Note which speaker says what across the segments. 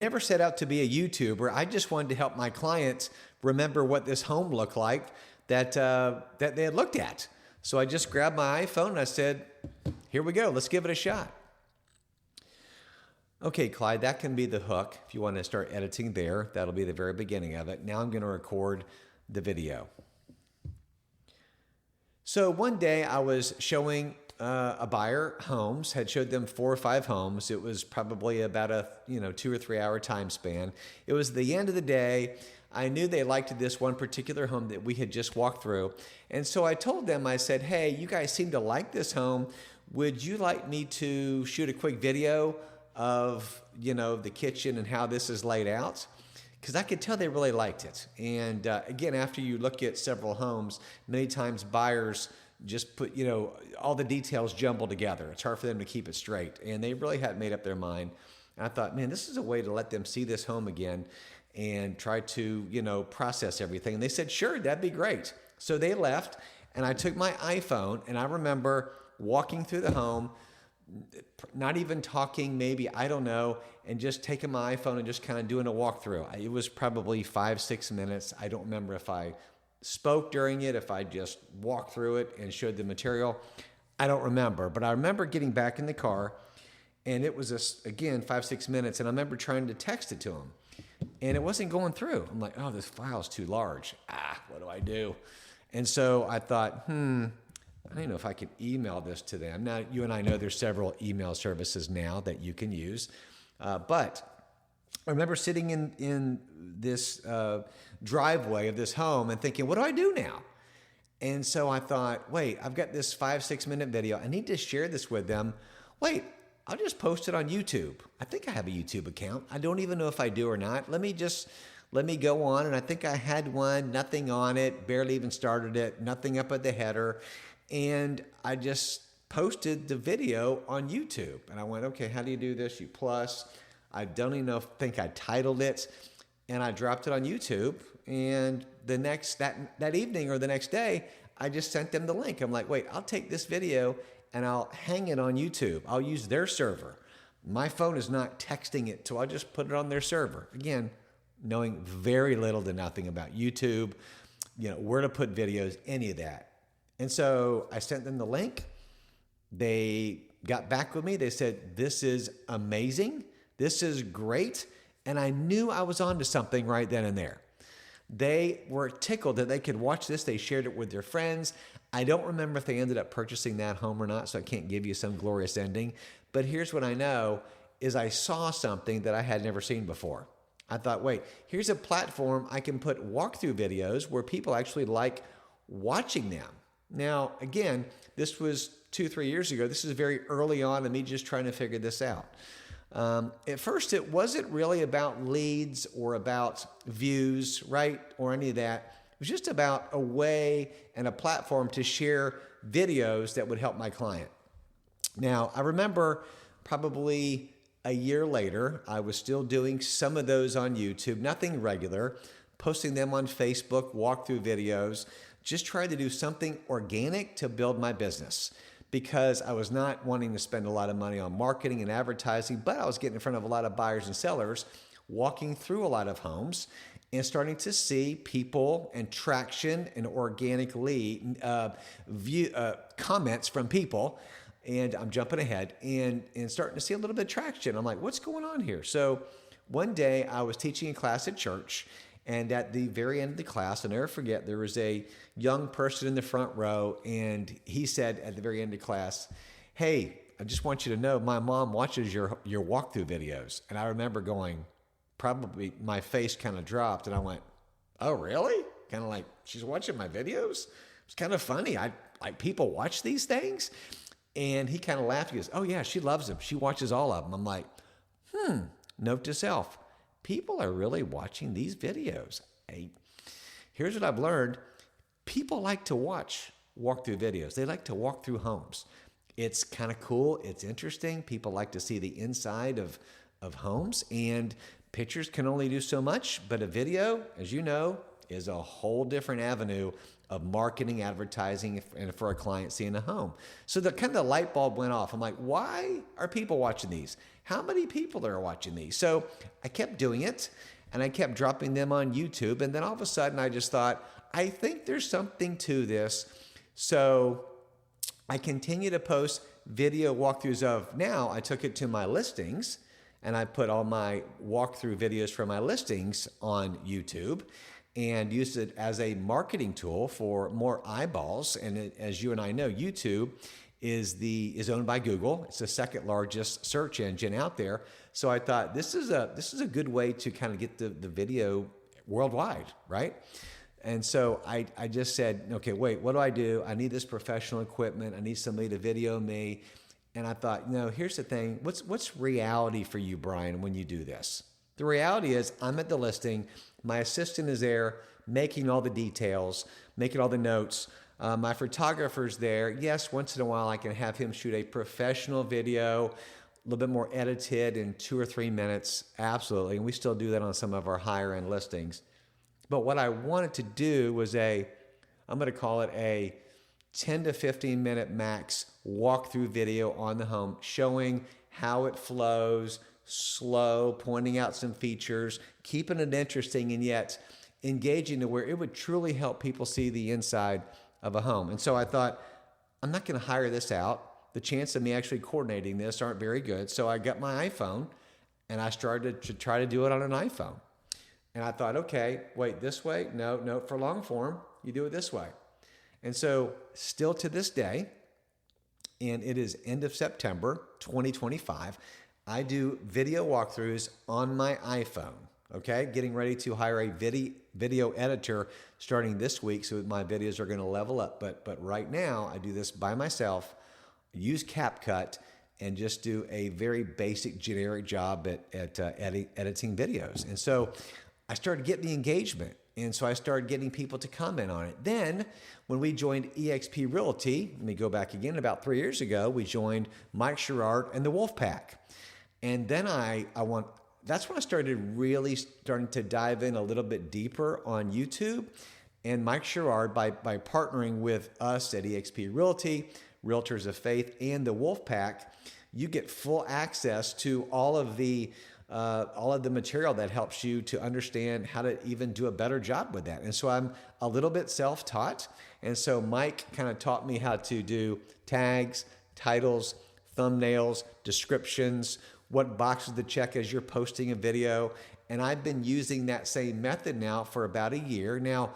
Speaker 1: Never set out to be a YouTuber. I just wanted to help my clients remember what this home looked like that they had looked at. So I just grabbed my iPhone and I said, here we go, let's give it a shot. Okay, Clyde, that can be the hook. If you want to start editing there, that'll be the very beginning of it. Now I'm going to record the video. So one day I was showing a buyer homes, had showed them 4 or 5 homes. It was probably about a 2 or 3 hour time span. It was the end of the day. I knew they liked this one particular home that we had just walked through. And so I told them, I said, hey, you guys seem to like this home. Would you like me to shoot a quick video of, the kitchen and how this is laid out? Because I could tell they really liked it. And again, after you look at several homes, many times buyers just put, all the details jumbled together. It's hard for them to keep it straight. And they really hadn't made up their mind. And I thought, man, this is a way to let them see this home again and try to, process everything. And they said, sure, that'd be great. So they left, and I took my iPhone, and I remember walking through the home, not even talking, maybe, I don't know, and just taking my iPhone and just kind of doing a walkthrough. It was probably 5-6 minutes. I don't remember if I spoke during it, if I just walked through it and showed the material. I don't remember, but I remember getting back in the car, and it was, again, 5-6 minutes, and I remember trying to text it to him, and it wasn't going through. I'm like, oh, this file's too large. What do I do? And so I thought, I don't know if I could email this to them. Now, you and I know there's several email services now that you can use. But I remember sitting in this driveway of this home and thinking, what do I do now? And so I thought, wait, I've got this 5-6 minute video. I need to share this with them. Wait, I'll just post it on YouTube. I think I have a YouTube account. I don't even know if I do or not. Let me go on. And I think I had one, nothing on it, barely even started it, nothing up at the header. And I just posted the video on YouTube. And I went, okay, how do you do this? You plus. I don't even think I titled it. And I dropped it on YouTube. And that evening or the next day, I just sent them the link. I'm like, wait, I'll take this video and I'll hang it on YouTube. I'll use their server. My phone is not texting it, so I'll just put it on their server. Again, knowing very little to nothing about YouTube, where to put videos, any of that. And so I sent them the link. They got back with me. They said, this is amazing. This is great. And I knew I was onto something right then and there. They were tickled that they could watch this. They shared it with their friends. I don't remember if they ended up purchasing that home or not, so I can't give you some glorious ending. But here's what I know is I saw something that I had never seen before. I thought, wait, here's a platform I can put walkthrough videos where people actually like watching them. Now, again, this was 2-3 years ago. This is very early on in me just trying to figure this out. At first, it wasn't really about leads or about views, right, or any of that. It was just about a way and a platform to share videos that would help my client. Now, I remember probably a year later, I was still doing some of those on YouTube, nothing regular, posting them on Facebook, walkthrough videos, just trying to do something organic to build my business because I was not wanting to spend a lot of money on marketing and advertising, but I was getting in front of a lot of buyers and sellers, walking through a lot of homes and starting to see people and traction and organic lead comments from people. And I'm jumping ahead and starting to see a little bit of traction. I'm like, what's going on here? So one day I was teaching a class at church, and at the very end of the class, I'll never forget, there was a young person in the front row, and he said at the very end of class, hey, I just want you to know my mom watches your walkthrough videos. And I remember going, probably my face kind of dropped, and I went, oh, really? Kind of like, she's watching my videos? It's kind of funny. Like people watch these things? And he kind of laughed. He goes, oh, yeah, she loves them. She watches all of them. I'm like, note to self. People are really watching these videos. Hey, here's what I've learned. People like to watch walkthrough videos. They like to walk through homes. It's kind of cool. It's interesting. People like to see the inside of homes. And pictures can only do so much. But a video, as you know, is a whole different avenue of marketing, advertising, and for a client seeing a home. So the kind of light bulb went off. I'm like, why are people watching these? How many people are watching these? So I kept doing it, and I kept dropping them on YouTube. And then all of a sudden, I just thought, I think there's something to this. So I continue to post video walkthroughs of, now I took it to my listings, and I put all my walkthrough videos for my listings on YouTube and used it as a marketing tool for more eyeballs. And as you and I know, YouTube is owned by Google. It's the second largest search engine out there. So I thought this is a good way to kind of get the video worldwide, right? And so I just said, okay, wait, what do? I need this professional equipment. I need somebody to video me. And I thought, here's the thing. What's reality for you, Brian, when you do this? The reality is I'm at the listing. My assistant is there making all the details, making all the notes. My photographer's there. Yes, once in a while I can have him shoot a professional video, a little bit more edited in 2 or 3 minutes. Absolutely. And we still do that on some of our higher end listings. But what I wanted to do was I'm going to call it a 10 to 15 minute max walkthrough video on the home, showing how it flows, slow, pointing out some features, keeping it interesting, and yet engaging to where it would truly help people see the inside of a home. And so I thought, I'm not going to hire this out. The chance of me actually coordinating this aren't very good. So I got my iPhone and I started to try to do it on an iPhone. And I thought, okay, wait, this way? No, for long form, you do it this way. And so still to this day, and it is end of September 2025, I do video walkthroughs on my iPhone, okay? Getting ready to hire a video editor starting this week, so my videos are going to level up. But right now, I do this by myself, use CapCut, and just do a very basic, generic job at editing videos. And so I started getting the engagement. And so I started getting people to comment on it. Then when we joined eXp Realty, let me go back again, about 3 years ago, we joined Mike Sherrard and the Wolf Pack. And then that's when I started really starting to dive in a little bit deeper on YouTube. And Mike Sherrard, by partnering with us at eXp Realty, Realtors of Faith, and the Wolf Pack, you get full access to all of the material that helps you to understand how to even do a better job with that. And so I'm a little bit self-taught. And so Mike kind of taught me how to do tags, titles, thumbnails, descriptions, what boxes to check as you're posting a video. And I've been using that same method now for about a year. Now,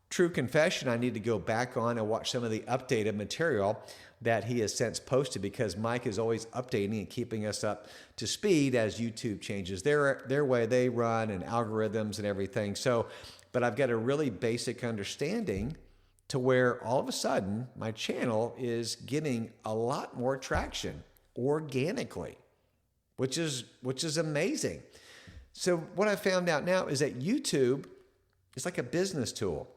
Speaker 1: true confession, I need to go back on and watch some of the updated material that he has since posted, because Mike is always updating and keeping us up to speed as YouTube changes their way they run and algorithms and everything. So, but I've got a really basic understanding to where all of a sudden my channel is getting a lot more traction organically, which is amazing. So what I found out now is that YouTube is like a business tool,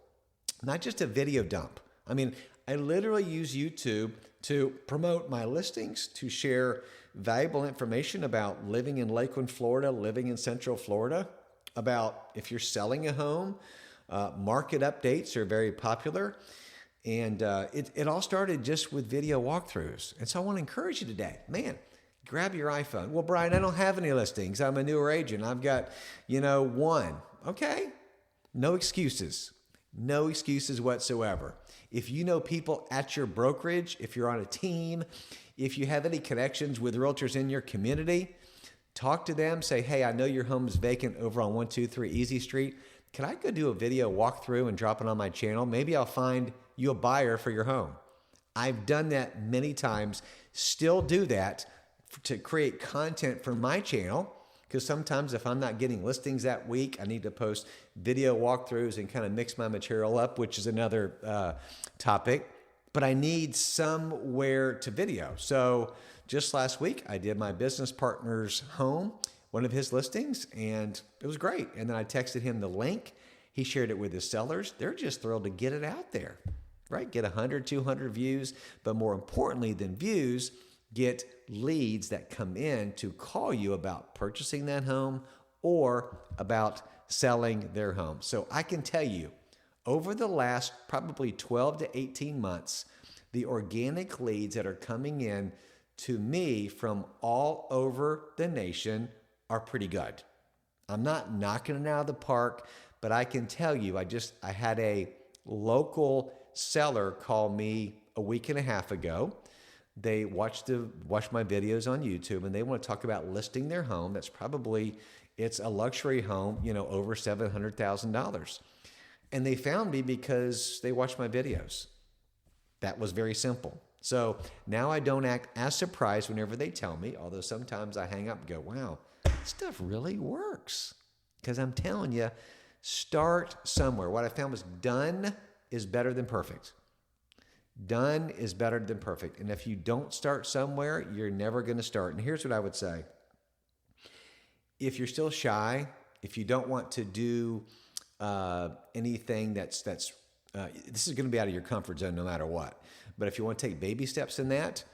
Speaker 1: not just a video dump. I mean, I literally use YouTube to promote my listings, to share valuable information about living in Lakeland, Florida, living in Central Florida, about if you're selling a home. Market updates are very popular. And it all started just with video walkthroughs. And so I want to encourage you today, man, grab your iPhone. Well, Brian, I don't have any listings. I'm a newer agent. I've got, one. Okay. No excuses. No excuses whatsoever. If you know people at your brokerage, if you're on a team, if you have any connections with realtors in your community, talk to them. Say, hey, I know your home's vacant over on 123 Easy Street. Can I go do a video walkthrough and drop it on my channel? Maybe I'll find you a buyer for your home. I've done that many times, still do that to create content for my channel. Because sometimes if I'm not getting listings that week, I need to post video walkthroughs and kind of mix my material up, which is another topic. But I need somewhere to video. So just last week, I did my business partner's home, one of his listings, and it was great. And then I texted him the link. He shared it with his sellers. They're just thrilled to get it out there, right? Get 100, 200 views. But more importantly than views, get leads that come in to call you about purchasing that home or about selling their home. So I can tell you, Over the last probably 12 to 18 months, the organic leads that are coming in to me from all over the nation are pretty good. I'm not knocking it out of the park, but I can tell you, I had a local seller call me a week and a half ago. They watched my videos on YouTube, and they want to talk about listing their home. It's a luxury home, over $700,000. And they found me because they watched my videos. That was very simple. So now I don't act as surprised whenever they tell me, although sometimes I hang up and go, wow, this stuff really works. Because I'm telling you, start somewhere. What I found was done is better than perfect. Done is better than perfect. And if you don't start somewhere, you're never going to start. And here's what I would say. If you're still shy, if you don't want to do anything that's this is going to be out of your comfort zone no matter what. But if you want to take baby steps in that,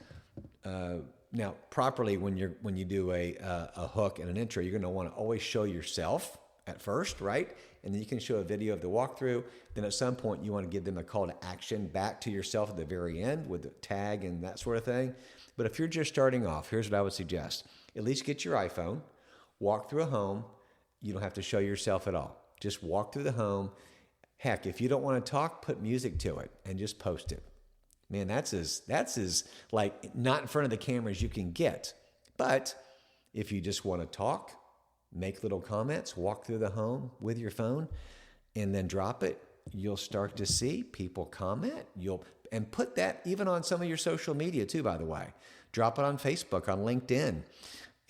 Speaker 1: now properly when you do a hook and an intro, you're going to want to always show yourself at first, right? And then you can show a video of the walkthrough. Then at some point you want to give them a call to action back to yourself at the very end with the tag and that sort of thing. But if you're just starting off, here's what I would suggest. At least get your iPhone, walk through a home. You don't have to show yourself at all. Just walk through the home. Heck, if you don't want to talk, put music to it and just post it. Man, that's as like not in front of the camera as you can get. But if you just want to talk, make little comments, walk through the home with your phone, and then drop it, you'll start to see people comment. And put that even on some of your social media too, by the way. Drop it on Facebook, on LinkedIn,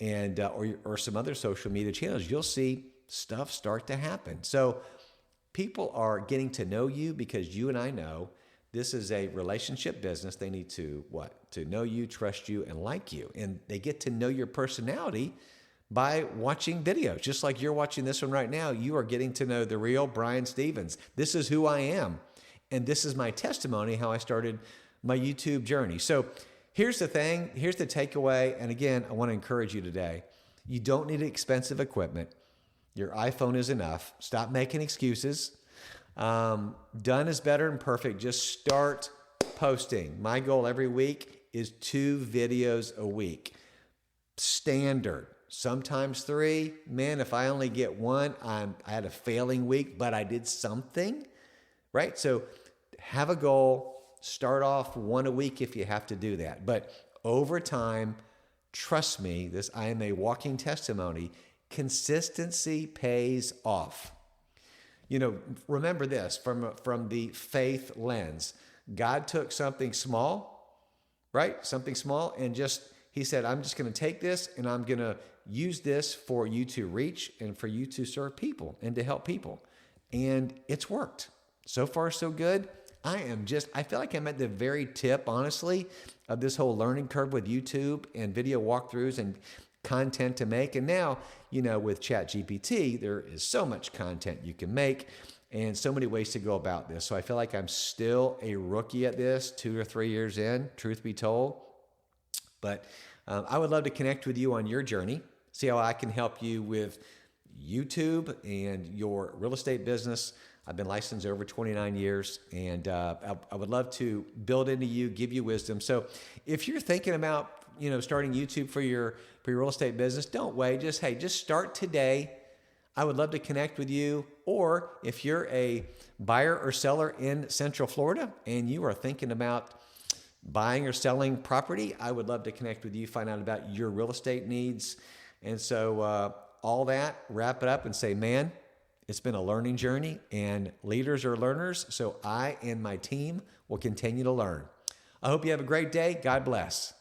Speaker 1: and or some other social media channels. You'll see stuff start to happen. So people are getting to know you because you and I know this is a relationship business. They need to to know you, trust you, and like you. And they get to know your personality by watching videos. Just like you're watching this one right now, you are getting to know the real Brian Stevens. This is who I am. And this is my testimony, how I started my YouTube journey. So here's the thing. Here's the takeaway. And again, I want to encourage you today. You don't need expensive equipment. Your iPhone is enough. Stop making excuses. Done is better than perfect. Just start posting. My goal every week is 2 videos a week. Standard. Sometimes 3. Man, if I only get 1, I had a failing week, but I did something, right? So have a goal. Start off 1 a week if you have to do that. But over time, trust me, I am a walking testimony. Consistency pays off. Remember this from the faith lens. God took something small, right? Something small, and he said, I'm just going to take this and I'm going to use this for you to reach and for you to serve people and to help people. And it's worked. So far, so good. I feel like I'm at the very tip, honestly, of this whole learning curve with YouTube and video walkthroughs and content to make. And now, with ChatGPT, there is so much content you can make and so many ways to go about this. So I feel like I'm still a rookie at this, 2 or 3 years in, truth be told. But I would love to connect with you on your journey, see how I can help you with YouTube and your real estate business. I've been licensed over 29 years, and I would love to build into you, give you wisdom. So if you're thinking about starting YouTube for your real estate business, don't wait. Just start today. I would love to connect with you. Or if you're a buyer or seller in Central Florida and you are thinking about buying or selling property, I would love to connect with you, find out about your real estate needs. And so all that, wrap it up and say, man, it's been a learning journey, and leaders are learners. So I and my team will continue to learn. I hope you have a great day. God bless.